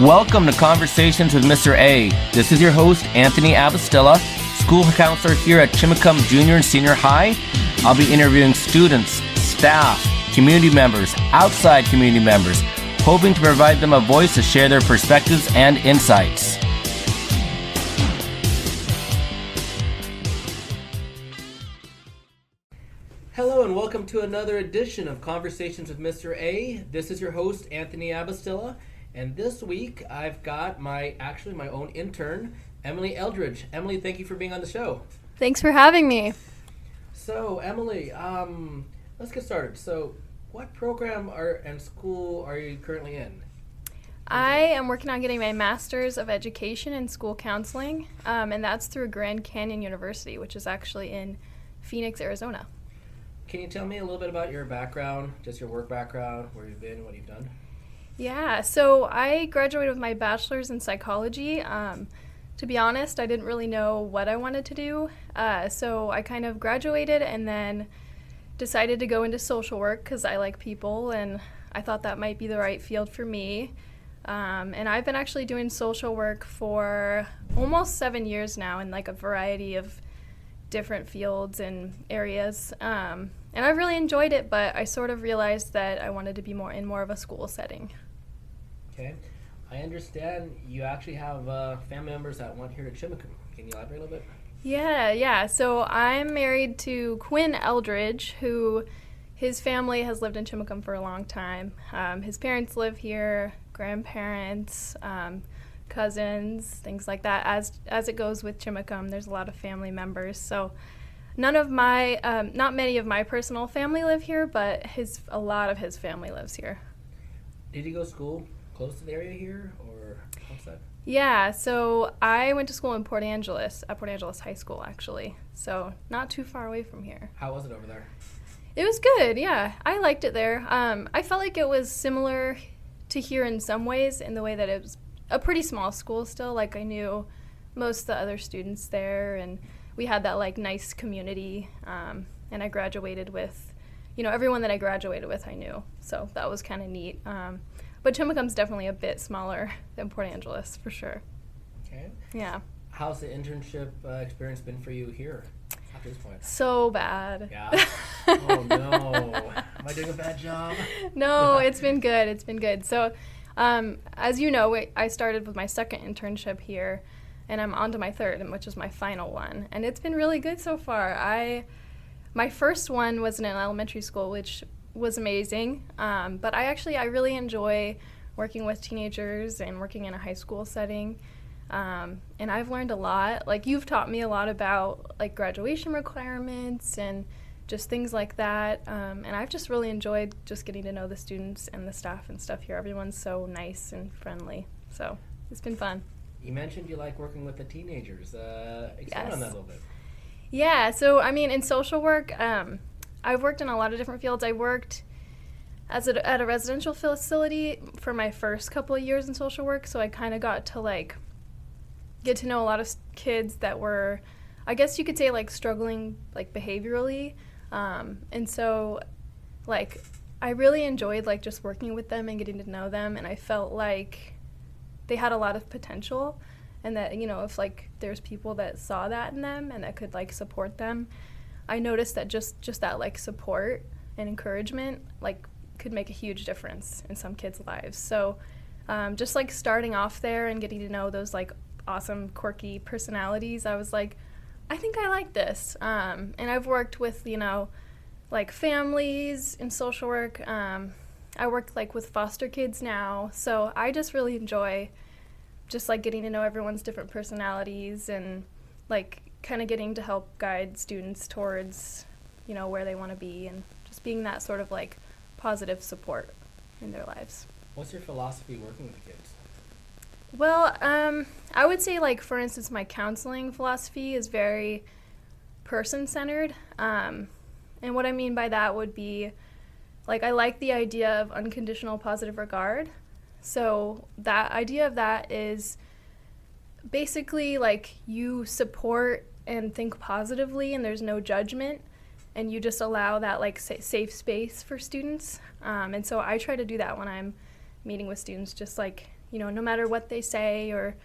Welcome to Conversations with Mr. A. This is your host, Anthony Abastilla, school counselor here at Chimacum Junior and Senior High. I'll be interviewing students, staff, community members, outside community members, hoping to provide them a voice to share their perspectives and insights. Hello and welcome to another edition of Conversations with Mr. A. This is your host, Anthony Abastilla. And this week, I've got my own intern, Emily Eldridge. Emily, thank you for being on the show. Thanks for having me. So, Emily, let's get started. So, what program and school are you currently in? I am working on getting my Master's of Education in School Counseling, and that's through Grand Canyon University, which is actually in Phoenix, Arizona. Can you tell me a little bit about your background, just your work background, where you've been, what you've done? Yeah, so I graduated with my bachelor's in psychology. To be honest, I didn't really know what I wanted to do, so I kind of graduated and then decided to go into social work because I like people and I thought that might be the right field for me. And I've been actually doing social work for almost 7 years now in like a variety of different fields and areas. And I really enjoyed it, but I sort of realized that I wanted to be more of a school setting. Okay. I understand you actually have family members that went here to Chimacum. Can you elaborate a little bit? Yeah. So I'm married to Quinn Eldridge, who his family has lived in Chimacum for a long time. His parents live here, grandparents, cousins, things like that. As it goes with Chimacum, there's a lot of family members. So not many of my personal family live here, but a lot of his family lives here. Did you go to school close to the area here, or outside? Yeah, so I went to school in Port Angeles, at Port Angeles High School, actually. So not too far away from here. How was it over there? It was good, yeah. I liked it there. I felt like it was similar to here in some ways, in the way that it was a pretty small school still. Like, I knew most of the other students there, and we had that, like, nice community. And I graduated with, everyone that I graduated with I knew. So that was kind of neat. But Chimacum's definitely a bit smaller than Port Angeles, for sure. Okay. Yeah. How's the internship experience been for you here at this point? So bad. Yeah? Oh, no. Am I doing a bad job? No, it's been good. It's been good. So, as you know, I started with my second internship here, and I'm on to my third, which is my final one. And it's been really good so far. My first one was in an elementary school, which was amazing. But I really enjoy working with teenagers and working in a high school setting. And I've learned a lot. Like, you've taught me a lot about, like, graduation requirements and just things like that. And I've just really enjoyed just getting to know the students and the staff and stuff here. Everyone's so nice and friendly. So it's been fun. You mentioned you like working with the teenagers. Expand on that a little bit. Yeah, so, in social work, I've worked in a lot of different fields. I worked at a residential facility for my first couple of years in social work, so I kind of got to, like, get to know a lot of kids that were, I guess you could say, like, struggling, like, behaviorally. And so, like, I really enjoyed, like, just working with them and getting to know them, and I felt like they had a lot of potential, and that, if, like, there's people that saw that in them and that could, like, support them, I noticed that just that, like, support and encouragement, like, could make a huge difference in some kids' lives. So just, like, starting off there and getting to know those, like, awesome, quirky personalities, I was like, I think I like this. And I've worked with, like, families in social work. I work, like, with foster kids now. So I just really enjoy just, like, getting to know everyone's different personalities and, like, kind of getting to help guide students towards, where they want to be, and just being that sort of, like, positive support in their lives. What's your philosophy working with kids? Well, I would say, like, for instance, my counseling philosophy is very person-centered. And what I mean by that would be, like, I like the idea of unconditional positive regard. So that idea of that is basically, like, you support and think positively, and there's no judgment, and you just allow that, like, safe space for students. And so I try to do that when I'm meeting with students, just, like, no matter what they say or,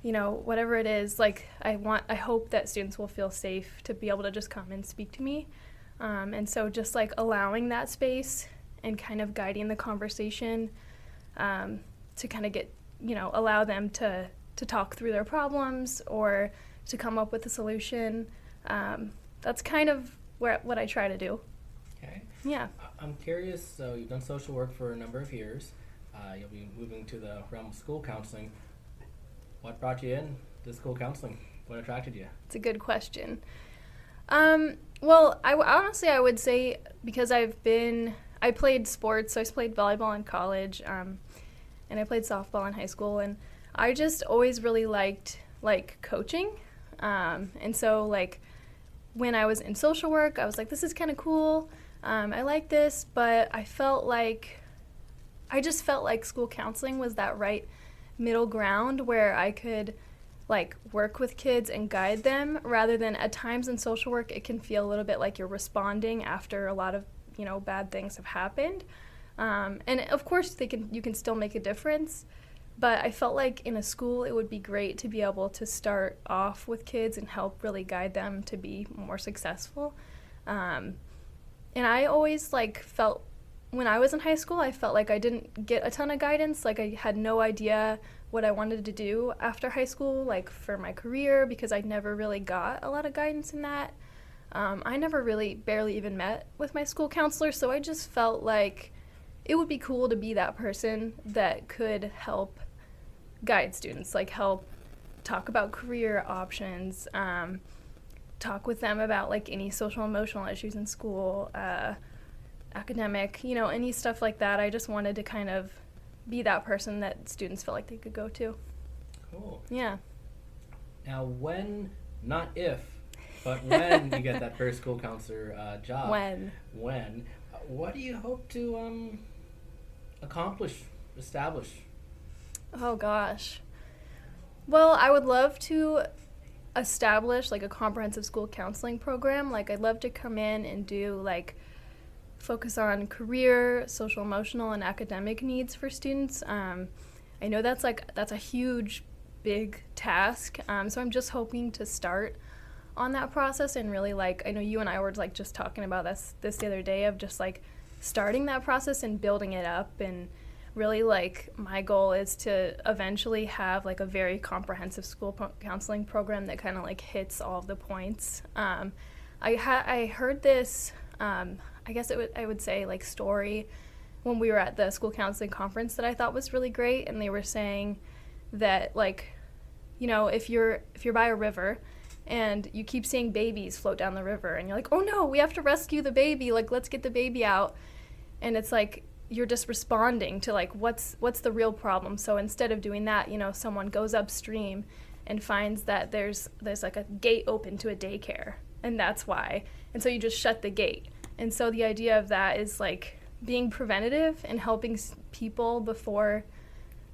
whatever it is, like I hope that students will feel safe to be able to just come and speak to me. And so just like allowing that space and kind of guiding the conversation to kind of get, allow them to talk through their problems or to come up with a solution. That's kind of what I try to do. Okay. Yeah. I'm curious, so you've done social work for a number of years. You'll be moving to the realm of school counseling. What brought you in to school counseling? What attracted you? It's a good question. Well, I would say because I played sports, so I played volleyball in college, and I played softball in high school, and I just always really liked, like, coaching. And so, like, when I was in social work, I was like, this is kind of cool. I like this, but I just felt like school counseling was that right middle ground where I could, like, work with kids and guide them, rather than at times in social work it can feel a little bit like you're responding after a lot of, bad things have happened. And of course you can still make a difference, but I felt like in a school it would be great to be able to start off with kids and help really guide them to be more successful. And I always felt, when I was in high school, I felt like I didn't get a ton of guidance. Like, I had no idea what I wanted to do after high school, like for my career, because I never really got a lot of guidance in that. I never really barely even met with my school counselor, so I just felt like it would be cool to be that person that could help guide students, like help talk about career options, talk with them about like any social emotional issues in school, academic, any stuff like that. I just wanted to kind of be that person that students felt like they could go to. Cool. Yeah. Now, not if, but when you get that first school counselor job. When? What do you hope to establish? Oh, gosh. Well, I would love to establish like a comprehensive school counseling program. Like, I'd love to come in and do like focus on career, social, emotional, and academic needs for students. I know that's a huge, big task. So I'm just hoping to start on that process and really I know you and I were like just talking about this the other day of just like starting that process and building it up, and really my goal is to eventually have like a very comprehensive school counseling program that kind of hits all of the points. I heard this, I guess I would say story when we were at the school counseling conference that I thought was really great, and they were saying that if you're by a river and you keep seeing babies float down the river and you're like, oh no, we have to rescue the baby, let's get the baby out, and it's you're just responding to what's the real problem. So instead of doing that, someone goes upstream and finds that there's a gate open to a daycare, and that's why, and so you just shut the gate. And so the idea of that is being preventative and helping people before,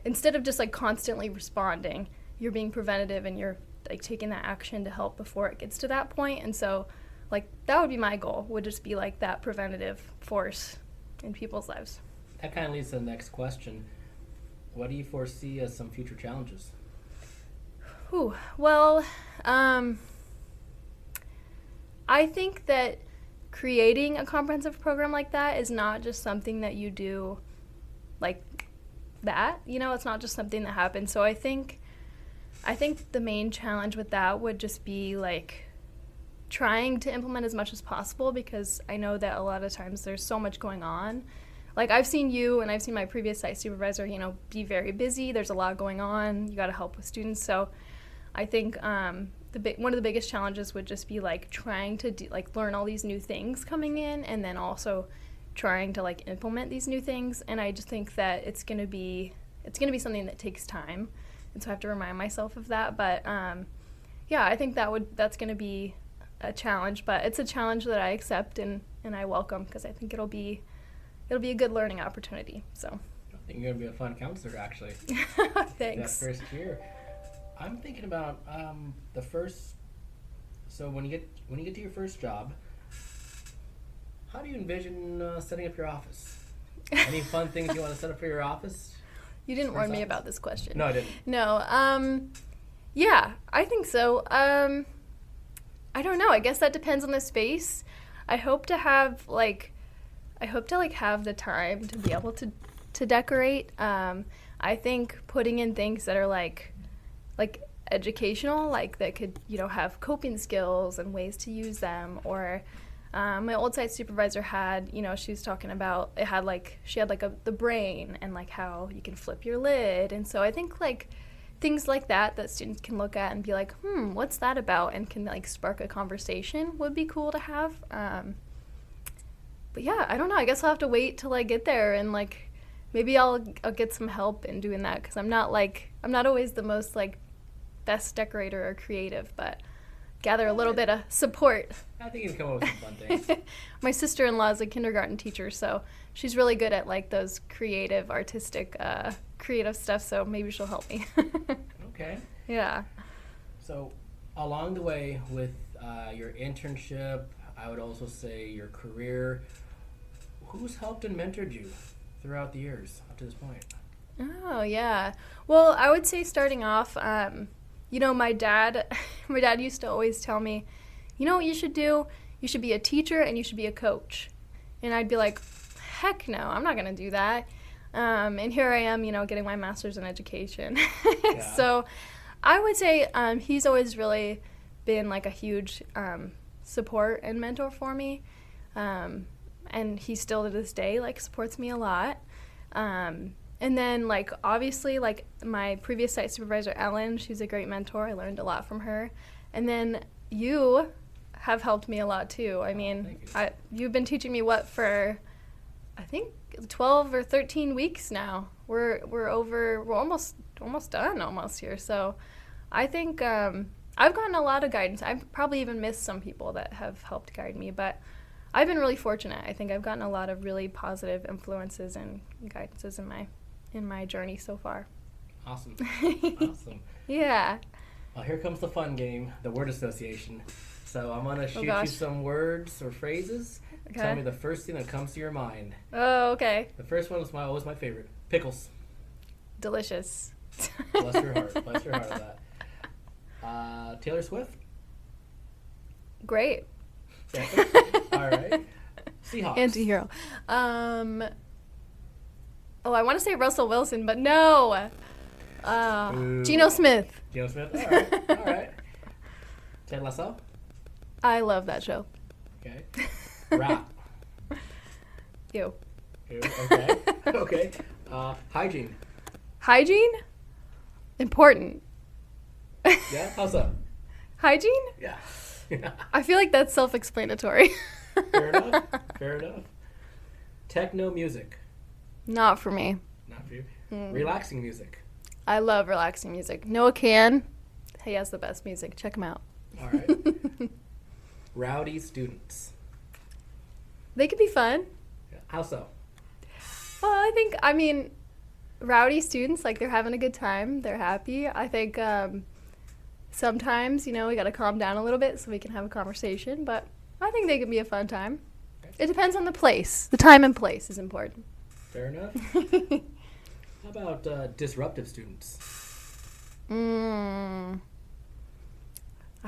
instead of just constantly responding, you're being preventative and you're taking that action to help before it gets to that point. And so that would be my goal, would just be that preventative force in people's lives. That kind of leads to the next question. What do you foresee as some future challenges? Well, I think that creating a comprehensive program like that is not just something that you do like that, it's not just something that happens. So I think the main challenge with that would just be trying to implement as much as possible, because I know that a lot of times there's so much going on. I've seen you and I've seen my previous site supervisor, be very busy. There's a lot going on. You got to help with students. So I think one of the biggest challenges would just be trying to learn all these new things coming in, and then also trying to implement these new things. And I just think that it's going to be something that takes time, and so I have to remind myself of that. But yeah, I think that's going to be a challenge, but it's a challenge that I accept and I welcome, because I think it'll be a good learning opportunity. So I think you're gonna be a fun counselor, actually. Thanks. That first year, I'm thinking about the first. So when you get to your first job, how do you envision setting up your office? Any fun things you want to set up for your office? You didn't warn me thoughts? about this question. No, I didn't. No. Yeah, I think so. I don't know. I guess that depends on the space. I hope to have have the time to be able to decorate. I think putting in things that are like educational, like that could, have coping skills and ways to use them, or my old site supervisor had, she was talking about, she had the brain and like how you can flip your lid. And so I think like things like that students can look at and be like, what's that about? And can like spark a conversation would be cool to have. But yeah, I don't know. I guess I'll have to wait till I get there, and like maybe I'll get some help in doing that, because I'm not always the most like best decorator or creative, but gather a little bit of support. I think you can come up with some fun things. My sister-in-law is a kindergarten teacher, so she's really good at like those creative, artistic, creative stuff, so maybe she'll help me. Okay. Yeah. So along the way with your internship, I would also say your career, who's helped and mentored you throughout the years up to this point? Oh, yeah. Well, I would say starting off, my dad used to always tell me, you know what you should do? You should be a teacher and you should be a coach. And I'd be like, heck no, I'm not going to do that. And here I am, getting my master's in education. Yeah. So I would say he's always really been like a huge support and mentor for me. And he still to this day like supports me a lot. And then, like, obviously, like, my previous site supervisor, Ellen, she's a great mentor. I learned a lot from her. And then you have helped me a lot, too. I mean, you've been teaching me for, I think, 12 or 13 weeks now. We're almost done here. So I think I've gotten a lot of guidance. I've probably even missed some people that have helped guide me, but I've been really fortunate. I think I've gotten a lot of really positive influences and guidances in my journey so far. Awesome. Awesome. Yeah. Well, here comes the fun game, the word association. So I'm going to shoot you some words or phrases. Okay. Tell me the first thing that comes to your mind. Oh, okay. The first one is always my favorite. Pickles. Delicious. Bless your heart. Bless your heart with that. Taylor Swift. Great. All right. Seahawks. Anti-hero. I want to say Russell Wilson, but no. Geno Smith. Geno Smith? All right. All right. Ted Lasso? I love that show. Okay. Rap. Ew. Ew. Okay. Okay. Hygiene. Hygiene? Important. Yeah? How's that? Hygiene? Yeah. I feel like that's self-explanatory. Fair enough. Fair enough. Techno music. Not for me. Not for you. Relaxing music. I love relaxing music. Noah Can. He has the best music. Check him out. All right. Rowdy students. They could be fun. How so? Well, I mean, rowdy students, like, they're having a good time. They're happy. I think sometimes, we got to calm down a little bit so we can have a conversation. But I think they can be a fun time. Okay. It depends on the place. The time and place is important. Fair enough. How about disruptive students? I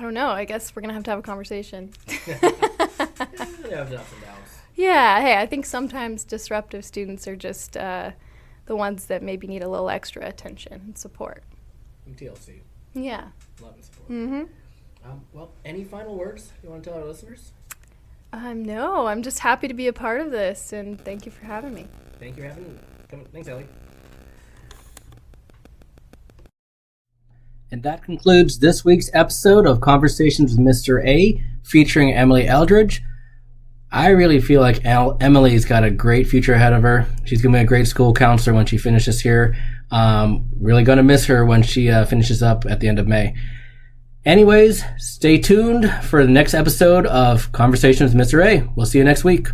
don't know. I guess we're going to have a conversation. They have ups and downs. Yeah. Hey, I think sometimes disruptive students are just the ones that maybe need a little extra attention and support. From TLC. Yeah. Love and support. Mm-hmm. Well, any final words you want to tell our listeners? No, I'm just happy to be a part of this, and thank you for having me. Thank you for having me. Thanks, Ellie. And that concludes this week's episode of Conversations with Mr. A, featuring Emily Eldridge. I really feel like Emily's got a great future ahead of her. She's going to be a great school counselor when she finishes here. Really going to miss her when she finishes up at the end of May. Anyways, stay tuned for the next episode of Conversations with Mr. A. We'll see you next week.